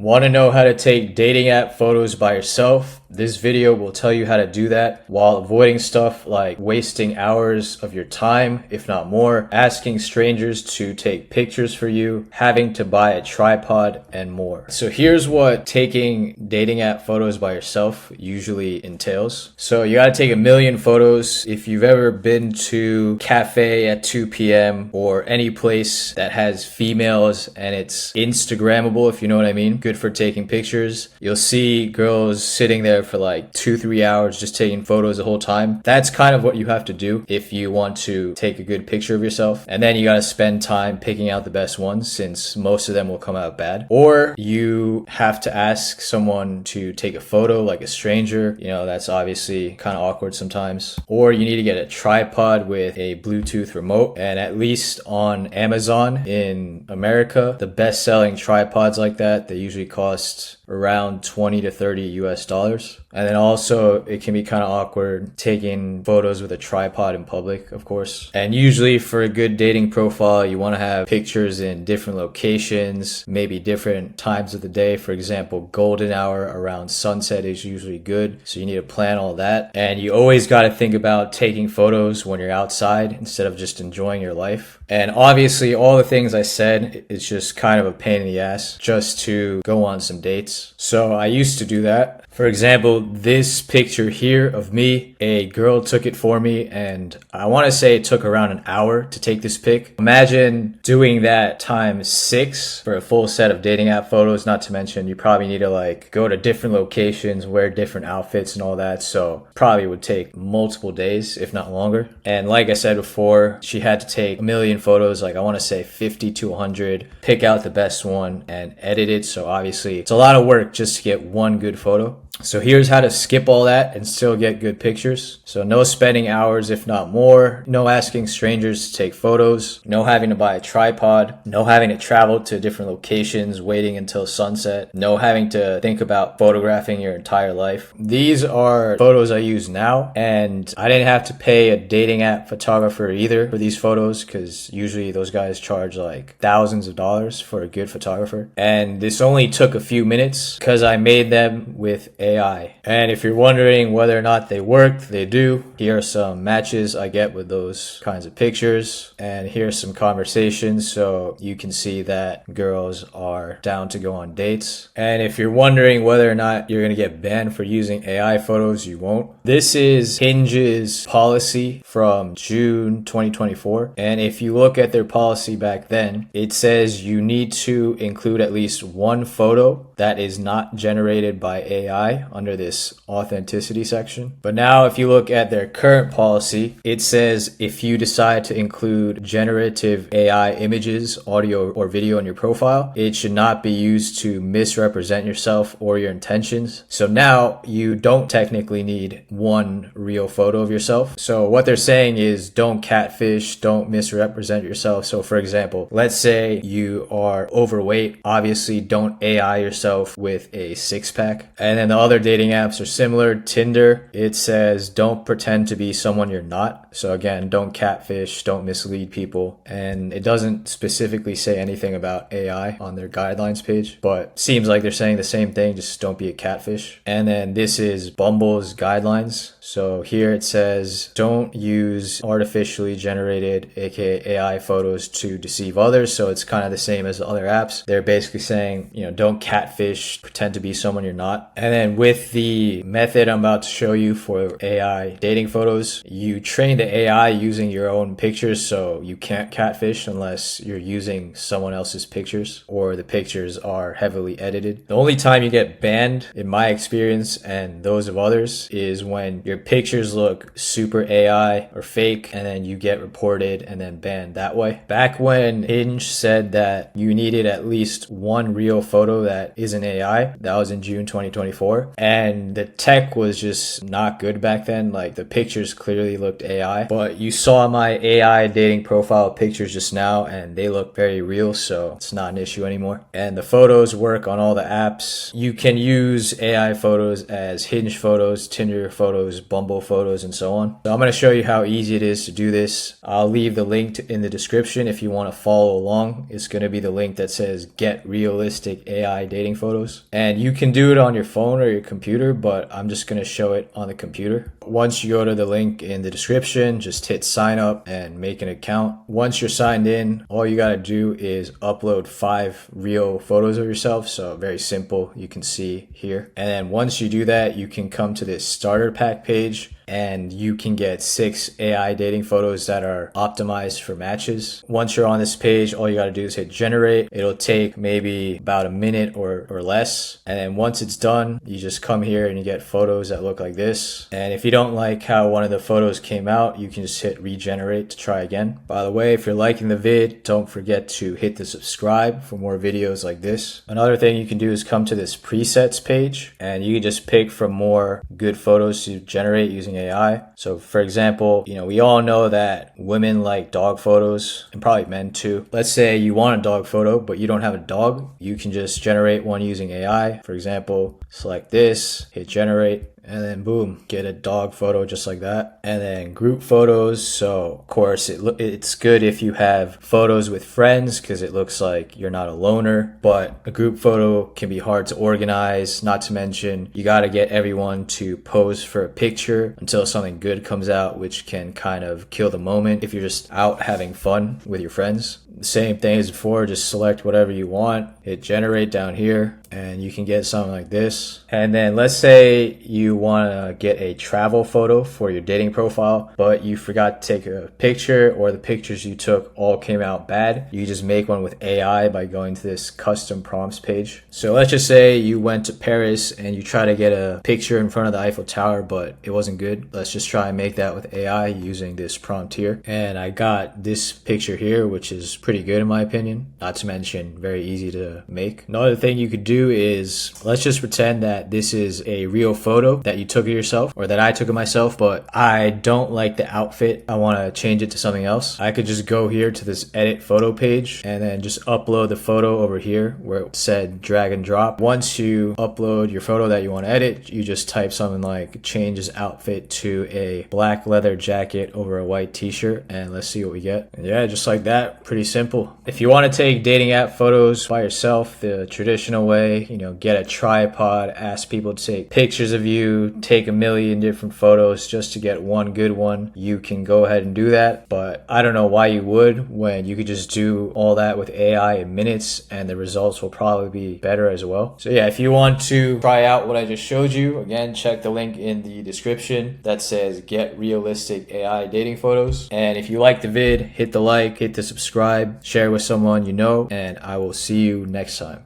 Want to know how to take dating app photos by yourself? This video will tell you how to do that while avoiding stuff like wasting hours of your time, if not more, asking strangers to take pictures for you, having to buy a tripod, and more. So here's what taking dating app photos by yourself usually entails. So you gotta take 1,000,000 photos. If you've ever been to cafe at 2 p.m. or any place that has females and it's Instagrammable, if you know what I mean, good for taking pictures, you'll see girls sitting there for like 2-3 hours just taking photos the whole time. That's kind of what you have to do if you want to take a good picture of yourself. And then you got to spend time picking out the best ones, since most of them will come out bad. Or you have to ask someone to take a photo, like a stranger. You know, that's obviously kind of awkward sometimes. Or you need to get a tripod with a Bluetooth remote. And at least on Amazon in America, the best-selling tripods like that, they usually cost around 20 to 30 US dollars. And then also it can be kind of awkward taking photos with a tripod in public, of course. And usually for a good dating profile, you want to have pictures in different locations, maybe different times of the day. For example, golden hour around sunset is usually good. So you need to plan all that. And you always got to think about taking photos when you're outside instead of just enjoying your life. And obviously all the things I said, it's just kind of a pain in the ass just to go on some dates. So I used to do that. For example, this picture here of me, a girl took it for me, and I want to say it took around an hour to take this pic. Imagine doing that times 6 for a full set of dating app photos. Not to mention you probably need to like go to different locations, wear different outfits and all that. So probably would take multiple days, if not longer. And like I said before, she had to take 1,000,000 photos, like I want to say 50 to 100, pick out the best one and edit it. So obviously it's a lot of work just to get one good photo. So here's how to skip all that and still get good pictures. So no spending hours, if not more. No asking strangers to take photos. No having to buy a tripod. No having to travel to different locations, waiting until sunset. No having to think about photographing your entire life. These are photos I use now, and I didn't have to pay a dating app photographer either for these photos, because usually those guys charge like thousands of dollars for a good photographer. And this only took a few minutes because I made them with AI. And if you're wondering whether or not they worked, they do. Here are some matches I get with those kinds of pictures, and here's some conversations so you can see that girls are down to go on dates. And if you're wondering whether or not you're going to get banned for using AI photos, you won't. This is Hinge's policy from June 2024, and if you look at their policy back then, it says you need to include at least one photo that is not generated by AI under this authenticity section. But now if you look at their current policy, it says if you decide to include generative AI images, audio, or video in your profile, it should not be used to misrepresent yourself or your intentions. So now you don't technically need one real photo of yourself. So what they're saying is don't catfish, don't misrepresent yourself. So for example, let's say you are overweight. Obviously don't AI yourself with a six-pack. And then the other dating apps are similar. Tinder, it says don't pretend to be someone you're not. So again, don't catfish, don't mislead people. And it doesn't specifically say anything about AI on their guidelines page, but seems like they're saying the same thing, just don't be a catfish. And then this is Bumble's guidelines. So here it says don't use artificially generated, aka AI photos to deceive others. So it's kind of the same as the other apps. They're basically saying, you know, don't catfish, pretend to be someone you're not. And then with the method I'm about to show you for AI dating photos, you train the AI using your own pictures, so you can't catfish unless you're using someone else's pictures or the pictures are heavily edited. The only time you get banned, in my experience and those of others, is when your pictures look super AI or fake and then you get reported and then banned that way. Back when Hinge said that you needed at least one real photo that isn't AI, that was in June 2024. before, and the tech was just not good back then. Like the pictures clearly looked AI, but you saw my AI dating profile pictures just now and they look very real, so it's not an issue anymore. And the photos work on all the apps. You can use AI photos as Hinge photos, Tinder photos, Bumble photos, and so on. So I'm going to show you how easy it is to do this. I'll leave the link in the description if you want to follow along. It's going to be the link that says get realistic AI dating photos. And you can do it on your phone or your computer, but I'm just going to show it on the computer. Once you go to the link in the description, just hit sign up and make an account. Once you're signed in, all you got to do is upload 5 real photos of yourself. So very simple, you can see here. And then once you do that, you can come to this starter pack page and you can get 6 AI dating photos that are optimized for matches. Once you're on this page, all you got to do is hit generate. It'll take maybe about a minute or less. And then once it's done, you just come here and you get photos that look like this. And if you don't like how one of the photos came out, you can just hit regenerate to try again. By the way, if you're liking the vid, don't forget to hit the subscribe for more videos like this. Another thing you can do is come to this presets page and you can just pick from more good photos to generate using AI. So for example, we all know that women like dog photos and probably men too. Let's say you want a dog photo, but you don't have a dog. You can just generate one using AI. For example, select this, hit generate, and then boom, get a dog photo just like that. And then group photos. So of course it's good if you have photos with friends because it looks like you're not a loner, but a group photo can be hard to organize. Not to mention you got to get everyone to pose for a picture until something good comes out, which can kind of kill the moment if you're just out having fun with your friends. The same thing as before, just select whatever you want, hit generate down here, and you can get something like this. And then let's say you want to get a travel photo for your dating profile, but you forgot to take a picture or the pictures you took all came out bad. You just make one with AI by going to this custom prompts page. So let's just say you went to Paris and you try to get a picture in front of the Eiffel Tower, but it wasn't good. Let's just try and make that with AI using this prompt here. And I got this picture here, which is pretty good in my opinion, not to mention very easy to make. Another thing you could do is, let's just pretend that this is a real photo that you took of yourself or that I took of myself, but I don't like the outfit. I want to change it to something else. I could just go here to this edit photo page and then just upload the photo over here where it said drag and drop. Once you upload your photo that you want to edit, you just type something like change his outfit to a black leather jacket over a white t-shirt, and let's see what we get. And yeah, just like that, pretty simple. If you want to take dating app photos by yourself the traditional way, get a tripod, ask people to take pictures of you, take a million different photos just to get one good one, you can go ahead and do that. But I don't know why you would when you could just do all that with AI in minutes and the results will probably be better as well. So yeah, if you want to try out what I just showed you, again, check the link in the description that says get realistic AI dating photos. And if you like the vid, hit the like, hit the subscribe, share with someone you know, and I will see you next time.